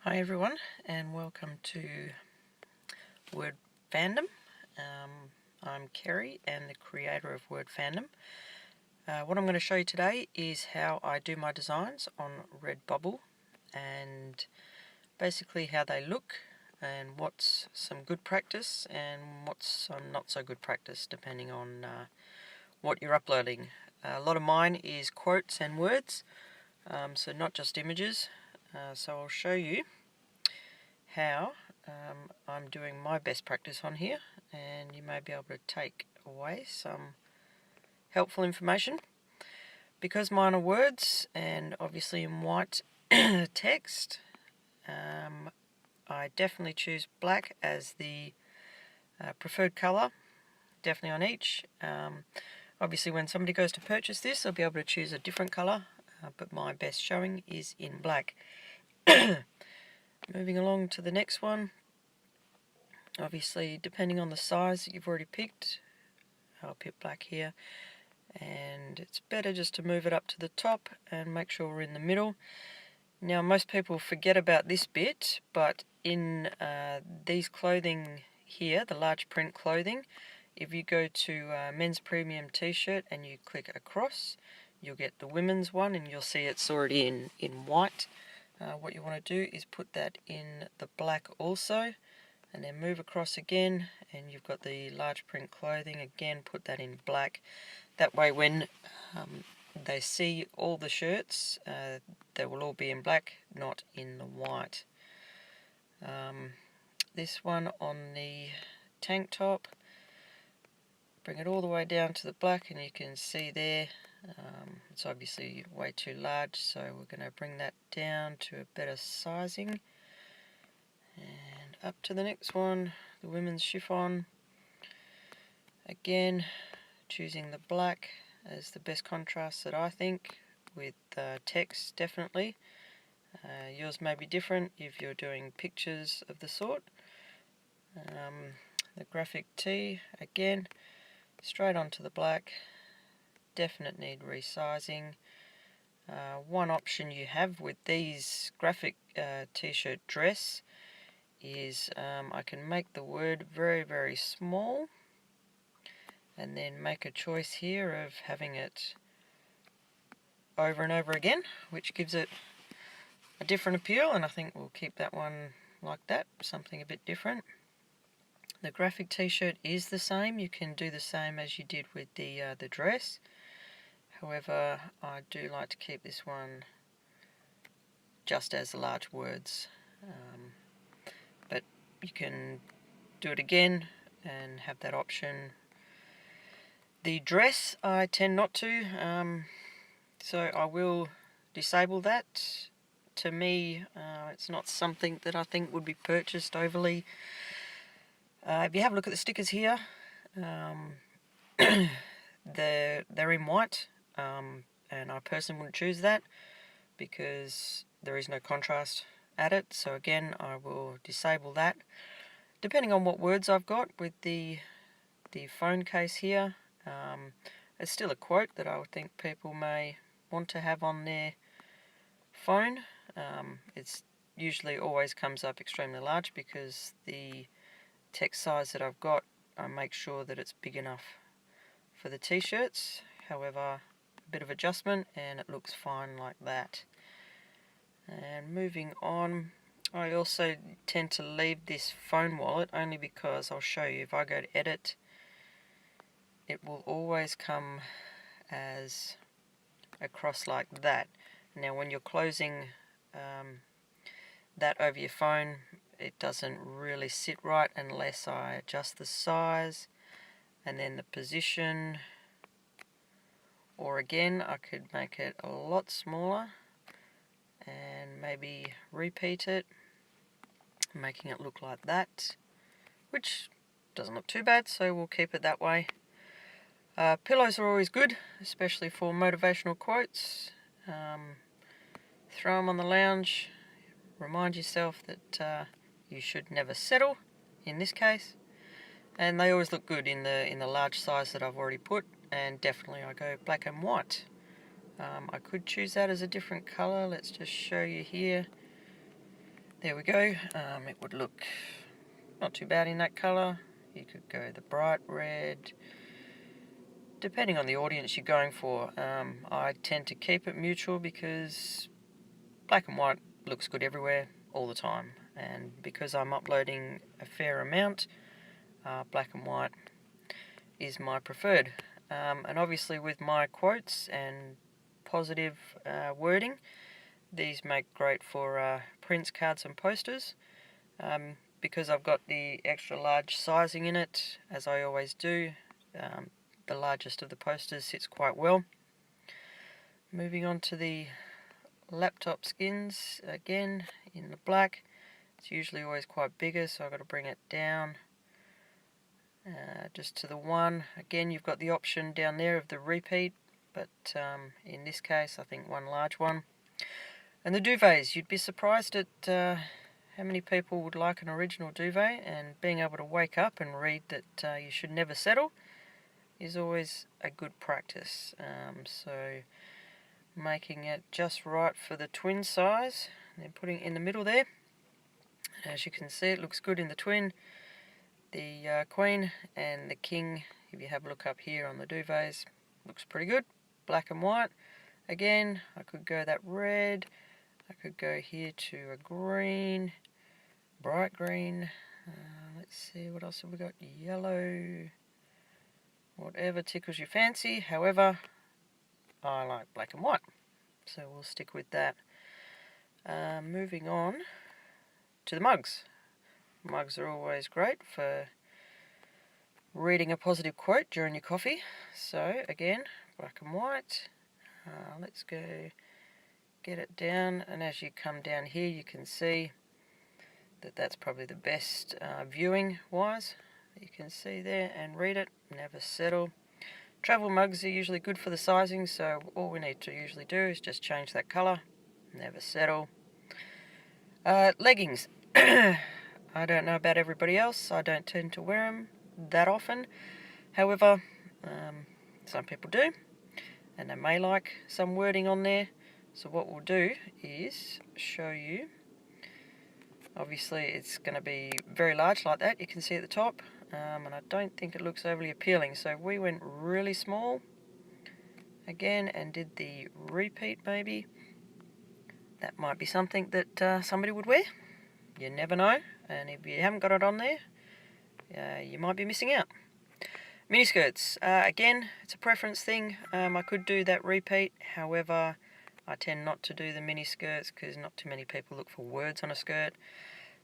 Hi everyone, and welcome to Word Fandom. I'm Kerry and the creator of Word Fandom. What I'm going to show you today is how I do my designs on Redbubble and basically how they look and what's some good practice and what's some not so good practice depending on what you're uploading. A lot of mine is quotes and words, so not just images. So I'll show you how I'm doing my best practice on here, and you may be able to take away some helpful information. Because mine are words and obviously in white text, I definitely choose black as the preferred colour, definitely on each. Obviously when somebody goes to purchase this, they'll be able to choose a different colour, but my best showing is in black. Moving along to the next one. Obviously, depending on the size that you've already picked, I'll pick black here, and it's better just to move it up to the top and make sure we're in the middle. Now, most people forget about this bit, but in these clothing here, the large print clothing, if you go to men's premium t-shirt and you click across, you'll get the women's one, and you'll see it's already in white. What you want to do is put that in the black also, and then move across again, and you've got the large print clothing again, put that in black. That way when they see all the shirts, they will all be in black, not in the white. This one on the tank top, bring it all the way down to the black, and you can see there it's obviously way too large, so we're going to bring that down to a better sizing. And up to the next one, the women's chiffon. Again, choosing the black as the best contrast that I think, with text definitely. Yours may be different if you're doing pictures of the sort. The graphic tee, again, straight onto the black. Definite need resizing. One option you have with these graphic t-shirt dress is I can make the word very, very small, and then make a choice here of having it over and over again, which gives it a different appeal, and I think we'll keep that one like that, something a bit different. The graphic t-shirt is the same. You can do the same as you did with the dress. However, I do like to keep this one just as large words, but you can do it again and have that option. The dress I tend not to, so I will disable that. To me, it's not something that I think would be purchased overly. If you have a look at the stickers here, they're in white, and I personally wouldn't choose that because there is no contrast at it. So again, I will disable that. Depending on what words I've got with the phone case here, it's still a quote that I would think people may want to have on their phone. It's usually always comes up extremely large because the text size that I've got, I make sure that it's big enough for the t-shirts. However, a bit of adjustment and it looks fine like that. And moving on, I also tend to leave this phone wallet only because I'll show you, if I go to edit, it will always come as across like that. Now when you're closing that over your phone, it doesn't really sit right unless I adjust the size and then the position, or again I could make it a lot smaller and maybe repeat it, making it look like that, which doesn't look too bad, so we'll keep it that way. Pillows are always good, especially for motivational quotes. Throw them on the lounge, remind yourself that you should never settle in this case, and they always look good in the large size that I've already put, and definitely I go black and white. I could choose that as a different colour. Let's just show you here. There we go. It would look not too bad in that colour. You could go the bright red, depending on the audience you're going for. I tend to keep it neutral because black and white looks good everywhere all the time, and because I'm uploading a fair amount, black and white is my preferred. And obviously with my quotes and positive wording, these make great for prints, cards and posters. Because I've got the extra large sizing in it, as I always do, the largest of the posters sits quite well. Moving on to the laptop skins, again in the black. It's usually always quite bigger, so I've got to bring it down just to the one. Again, you've got the option down there of the repeat, but in this case I think one large one. And the duvets, you'd be surprised at how many people would like an original duvet, and being able to wake up and read that you should never settle is always a good practice. So making it just right for the twin size, and then putting it in the middle there. As you can see, it looks good in the twin. The queen and the king, if you have a look up here on the duvets, looks pretty good. Black and white. Again, I could go that red. I could go here to a green, bright green. Let's see, what else have we got? Yellow. Whatever tickles your fancy. However, I like black and white, so we'll stick with that. Moving on to the mugs. Mugs are always great for reading a positive quote during your coffee. So again, black and white. Let's go get it down, and as you come down here you can see that that's probably the best viewing wise. You can see there and read it, never settle. Travel mugs are usually good for the sizing, so all we need to usually do is just change that colour, never settle. Leggings. I don't know about everybody else, I don't tend to wear them that often. However, some people do, and they may like some wording on there. So what we'll do is show you. Obviously it's going to be very large like that, you can see at the top, and I don't think it looks overly appealing. So we went really small again and did the repeat maybe. That might be something that somebody would wear. You never know, and if you haven't got it on there, you might be missing out. Miniskirts, again, it's a preference thing. I could do that repeat, however, I tend not to do the miniskirts because not too many people look for words on a skirt.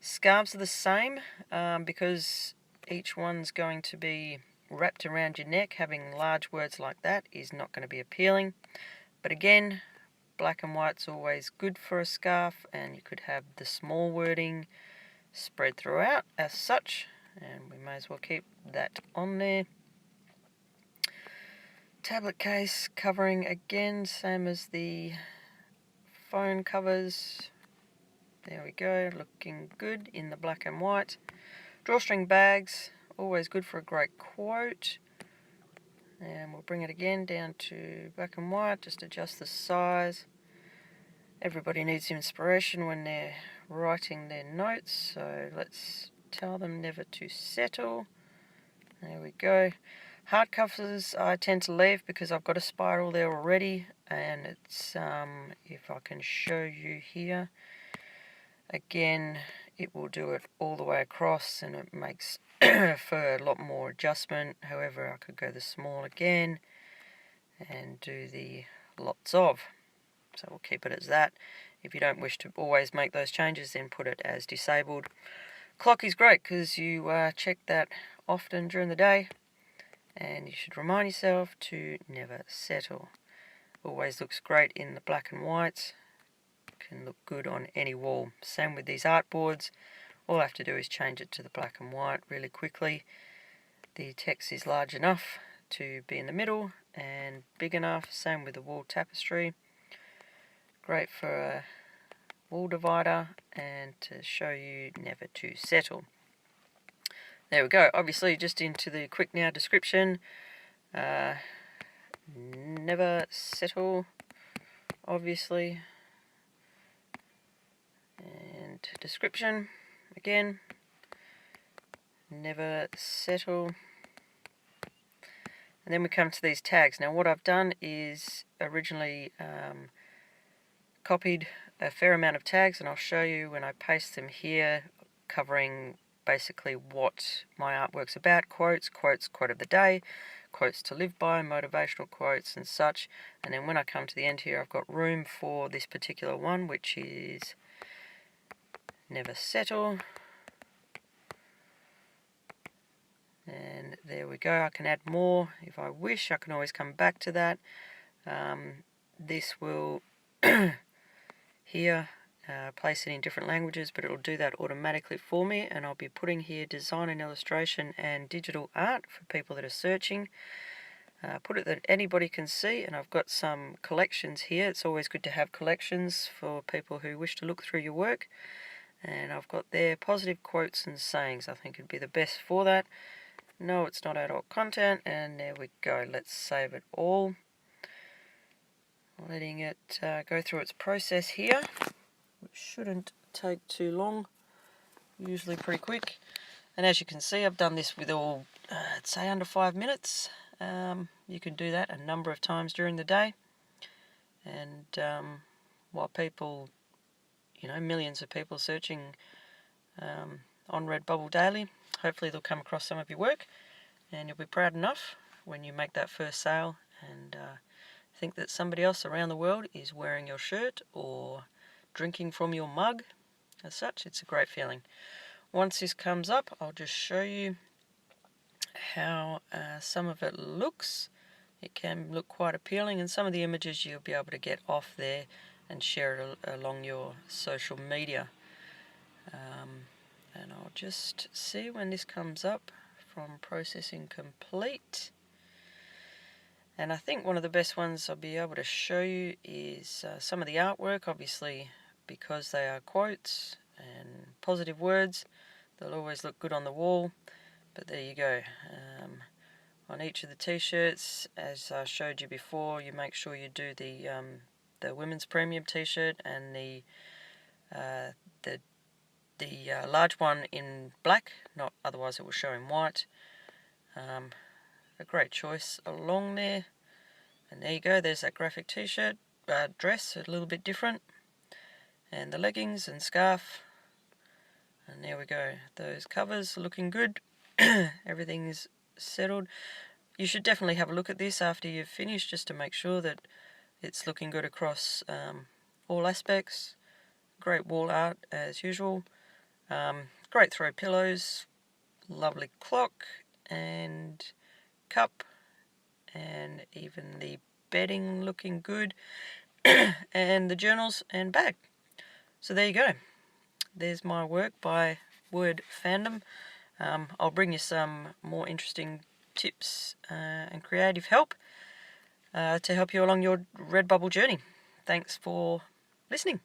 Scarves are the same, because each one's going to be wrapped around your neck. Having large words like that is not going to be appealing. But again, black and white's always good for a scarf, and you could have the small wording spread throughout as such, and we may as well keep that on there. Tablet case covering, again, same as the phone covers. There we go, looking good in the black and white. Drawstring bags, always good for a great quote. And we'll bring it again down to black and white, just adjust the size. Everybody needs inspiration when they're writing their notes, so let's tell them never to settle. There we go. Hard covers I tend to leave because I've got a spiral there already, and it's, if I can show you here, again, it will do it all the way across, and it makes for a lot more adjustment. However, I could go the small again and do the lots of. So we'll keep it as that. If you don't wish to always make those changes, then put it as disabled. Clock is great because you check that often during the day, and you should remind yourself to never settle. Always looks great in the black and white. Can look good on any wall. Same with these artboards. All I have to do is change it to the black and white really quickly. The text is large enough to be in the middle and big enough. Same with the wall tapestry. Great for a wall divider, and to show you never to settle. There we go. Obviously, just into the quick now description. Never settle, obviously. And description, again, never settle. And then we come to these tags. Now what I've done is originally copied a fair amount of tags, and I'll show you when I paste them here, covering basically what my artwork's about: quotes, quote of the day, quotes to live by, motivational quotes and such. And then when I come to the end here, I've got room for this particular one, which is never settle. And there we go. I can add more if I wish. I can always come back to that. This will here place it in different languages, but it will do that automatically for me. And I'll be putting here design and illustration and digital art for people that are searching. Put it that anybody can see, and I've got some collections here. It's always good to have collections for people who wish to look through your work. And I've got there positive quotes and sayings. I think it'd be the best for that. No, it's not adult content, and there we go. Let's save it all. Letting it go through its process here, which shouldn't take too long, usually pretty quick. And as you can see, I've done this with all, I'd say under 5 minutes. You can do that a number of times during the day. And while people, millions of people searching on Redbubble daily, hopefully they'll come across some of your work, and you'll be proud enough when you make that first sale and think that somebody else around the world is wearing your shirt or drinking from your mug. As such, it's a great feeling. Once this comes up, I'll just show you how some of it looks. It can look quite appealing, and some of the images you'll be able to get off there and share it along your social media. And I'll just see when this comes up from processing complete. And I think one of the best ones I'll be able to show you is some of the artwork. Obviously, because they are quotes and positive words, they'll always look good on the wall. But there you go. On each of the t-shirts, as I showed you before, you make sure you do the women's premium t-shirt and the large one in black, not otherwise it will show in white. A great choice along there. And there you go, there's that graphic t-shirt, dress, a little bit different. And the leggings and scarf. And there we go, those covers are looking good. Everything's settled. You should definitely have a look at this after you've finished, just to make sure that it's looking good across all aspects. Great wall art as usual. Great throw pillows, lovely clock and cup, and even the bedding looking good, and the journals and bag. So there you go. There's my work by Word Fandom. I'll bring you some more interesting tips and creative help to help you along your Redbubble journey. Thanks for listening.